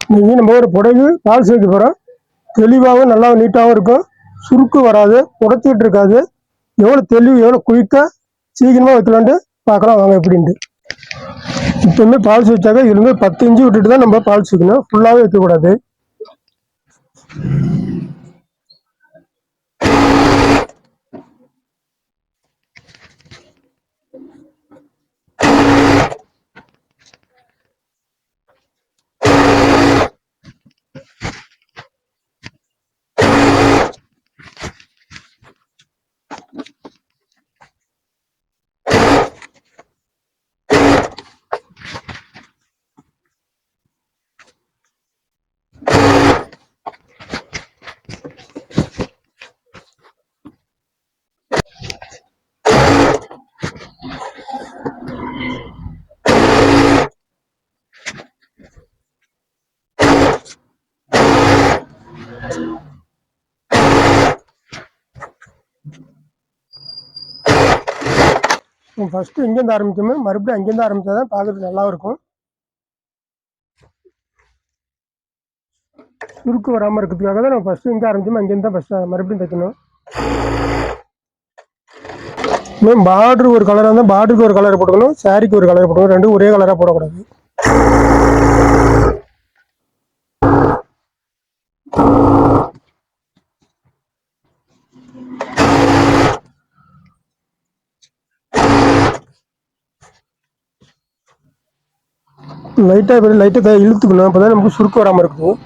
இன்னைக்கு நம்ம ஒரு புடவை பால் சேர்க்க போகிறோம். தெளிவாகவும் நல்லா நீட்டாகவும் இருக்கும். சுருக்கு வராது, உடச்சிக்கிட்டு இருக்காது. எவ்வளோ தெளிவு, எவ்வளோ குயிக்காக சீக்கிரமாக வைக்கலான்ட்டு பார்க்கலாம் வாங்க எப்படின்ட்டு. இப்போவுமே பால் சேர்த்தாக்க இதுலேருந்து 10 இன்ச்சு விட்டுட்டு தான் நம்ம பால் சேர்க்கணும். ஃபுல்லாகவே வைக்கக்கூடாது. ஃபஸ்ட்டு இங்கேருந்து ஆரம்பிக்கோமே, மறுபடியும் அங்கேருந்து ஆரம்பித்தா தான் பார்க்குறதுக்கு நல்லா இருக்கும். சுருக்கு வராமல் இருக்கிறதுக்காக தான் நம்ம ஃபஸ்ட்டு இங்கே ஆரம்பிச்சோம், அங்கேருந்து தான் ஃபஸ்ட்டு மறுபடியும் தைக்கணும். பார்டர் ஒரு கலராக இருந்தால் பார்டருக்கு ஒரு கலர் போட்டுக்கணும், சாரிக்கு ஒரு கலர் போட்டுக்கணும். ரெண்டும் ஒரே கலராக போடக்கூடாது. லைட்டாக இழுத்துக்கணும், அப்போ தான் நமக்கு சுருக்கு வராமல் இருக்கும்.